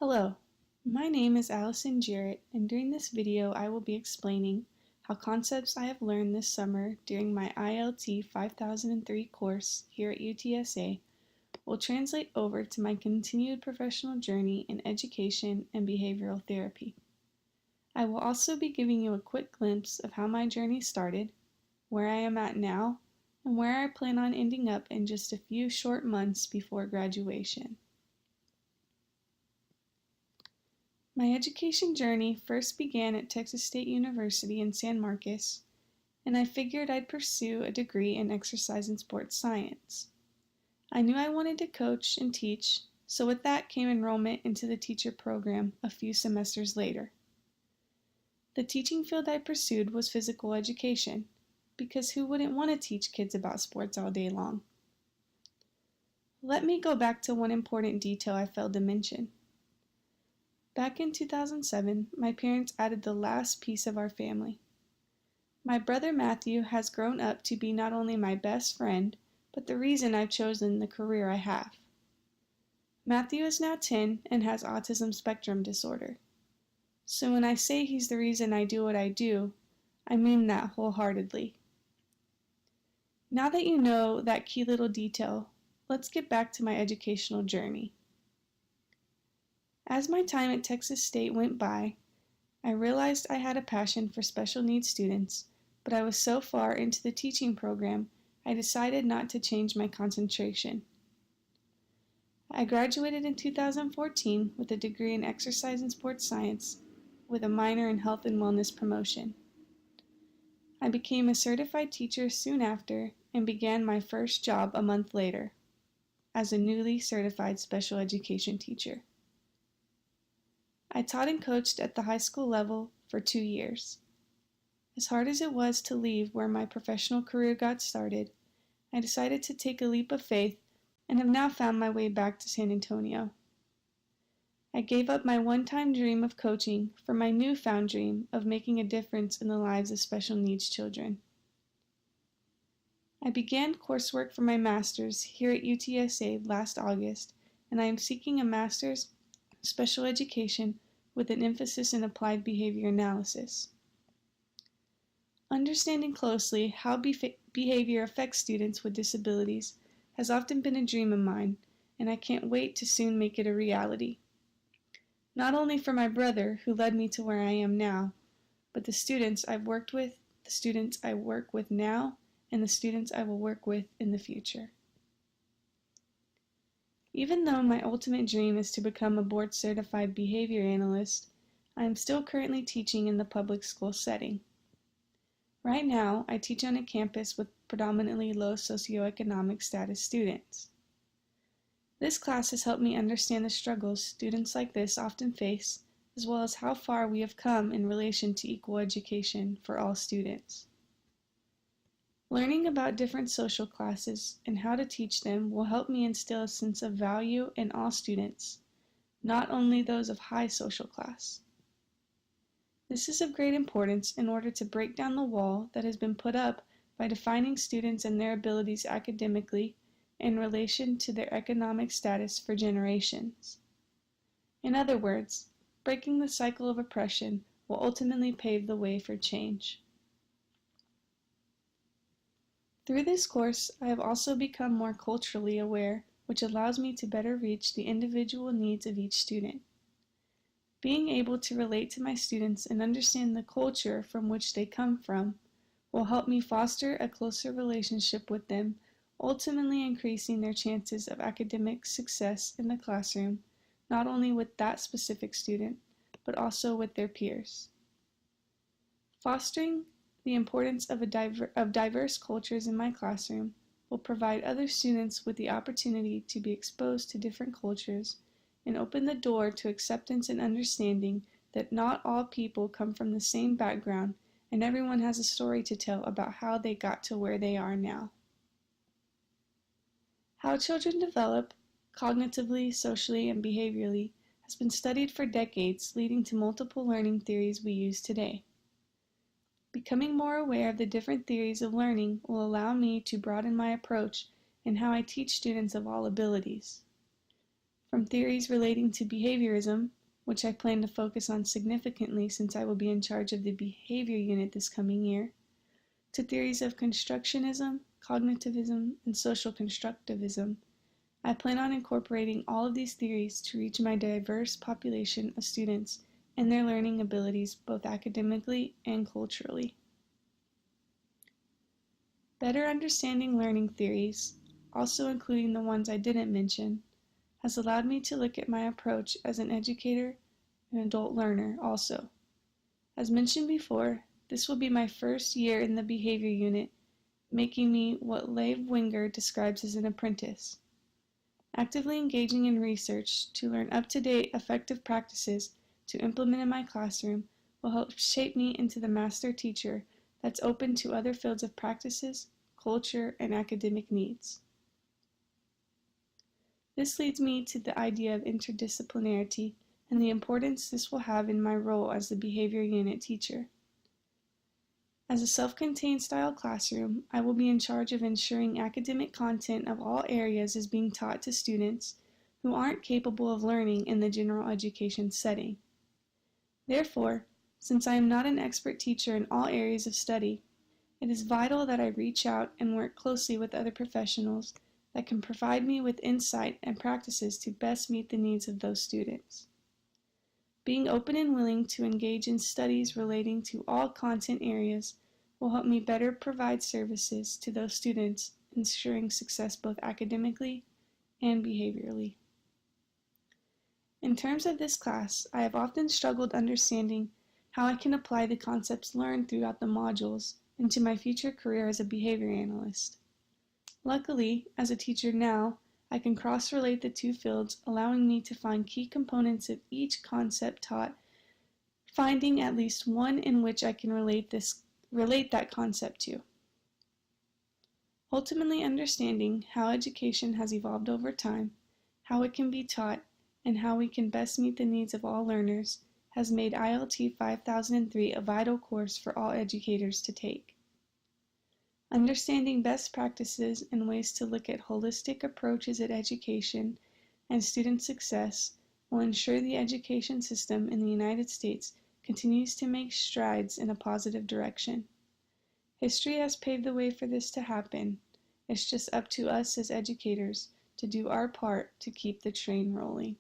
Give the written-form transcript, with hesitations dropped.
Hello, my name is Allison Jarrett, and during this video I will be explaining how concepts I have learned this summer during my ILT 5003 course here at UTSA will translate over to my continued professional journey in education and behavioral therapy. I will also be giving you a quick glimpse of how my journey started, where I am at now, and where I plan on ending up in just a few short months before graduation. My education journey first began at Texas State University in San Marcos, and I figured I'd pursue a degree in exercise and sports science. I knew I wanted to coach and teach, so with that came enrollment into the teacher program a few semesters later. The teaching field I pursued was physical education, because who wouldn't want to teach kids about sports all day long? Let me go back to one important detail I failed to mention. Back in 2007, my parents added the last piece of our family. My brother Matthew has grown up to be not only my best friend, but the reason I've chosen the career I have. Matthew is now 10 and has autism spectrum disorder. So when I say he's the reason I do what I do, I mean that wholeheartedly. Now that you know that key little detail, let's get back to my educational journey. As my time at Texas State went by, I realized I had a passion for special needs students, but I was so far into the teaching program, I decided not to change my concentration. I graduated in 2014 with a degree in exercise and sports science with a minor in health and wellness promotion. I became a certified teacher soon after and began my first job a month later as a newly certified special education teacher. I taught and coached at the high school level for 2 years. As hard as it was to leave where my professional career got started, I decided to take a leap of faith and have now found my way back to San Antonio. I gave up my one-time dream of coaching for my newfound dream of making a difference in the lives of special needs children. I began coursework for my master's here at UTSA last August, and I am seeking a master's special education with an emphasis in applied behavior analysis. Understanding closely how behavior affects students with disabilities has often been a dream of mine, and I can't wait to soon make it a reality. Not only for my brother, who led me to where I am now, but the students I've worked with, the students I work with now, and the students I will work with in the future. Even though my ultimate dream is to become a board-certified behavior analyst, I am still currently teaching in the public school setting. Right now, I teach on a campus with predominantly low socioeconomic status students. This class has helped me understand the struggles students like this often face, as well as how far we have come in relation to equal education for all students. Learning about different social classes and how to teach them will help me instill a sense of value in all students, not only those of high social class. This is of great importance in order to break down the wall that has been put up by defining students and their abilities academically in relation to their economic status for generations. In other words, breaking the cycle of oppression will ultimately pave the way for change. Through this course, I have also become more culturally aware, which allows me to better reach the individual needs of each student. Being able to relate to my students and understand the culture from which they come from will help me foster a closer relationship with them, ultimately increasing their chances of academic success in the classroom, not only with that specific student, but also with their peers. Fostering the importance of diverse cultures in my classroom will provide other students with the opportunity to be exposed to different cultures and open the door to acceptance and understanding that not all people come from the same background and everyone has a story to tell about how they got to where they are now. How children develop, cognitively, socially, and behaviorally, has been studied for decades, leading to multiple learning theories we use today. Becoming more aware of the different theories of learning will allow me to broaden my approach in how I teach students of all abilities. from theories relating to behaviorism, which I plan to focus on significantly since I will be in charge of the behavior unit this coming year, to theories of constructionism, cognitivism, and social constructivism. I plan on incorporating all of these theories to reach my diverse population of students and their learning abilities both academically and culturally. Better understanding learning theories, also including the ones I didn't mention, has allowed me to look at my approach as an educator and adult learner also. As mentioned before, this will be my first year in the behavior unit, making me what Lev Winger describes as an apprentice. Actively engaging in research to learn up-to-date effective practices to implement in my classroom will help shape me into the master teacher that's open to other fields of practices, culture, and academic needs. This leads me to the idea of interdisciplinarity and the importance this will have in my role as the behavior unit teacher. As a self-contained style classroom, I will be in charge of ensuring academic content of all areas is being taught to students who aren't capable of learning in the general education setting. Therefore, since I am not an expert teacher in all areas of study, it is vital that I reach out and work closely with other professionals that can provide me with insight and practices to best meet the needs of those students. Being open and willing to engage in studies relating to all content areas will help me better provide services to those students, ensuring success both academically and behaviorally. In terms of this class, I have often struggled understanding how I can apply the concepts learned throughout the modules into my future career as a behavior analyst. Luckily, as a teacher now, I can cross-relate the two fields, allowing me to find key components of each concept taught, finding at least one in which I can relate that concept to. Ultimately understanding how education has evolved over time, how it can be taught, and how we can best meet the needs of all learners has made ILT 5003 a vital course for all educators to take. Understanding best practices and ways to look at holistic approaches at education and student success will ensure the education system in the United States continues to make strides in a positive direction. History has paved the way for this to happen. It's just up to us as educators to do our part to keep the train rolling.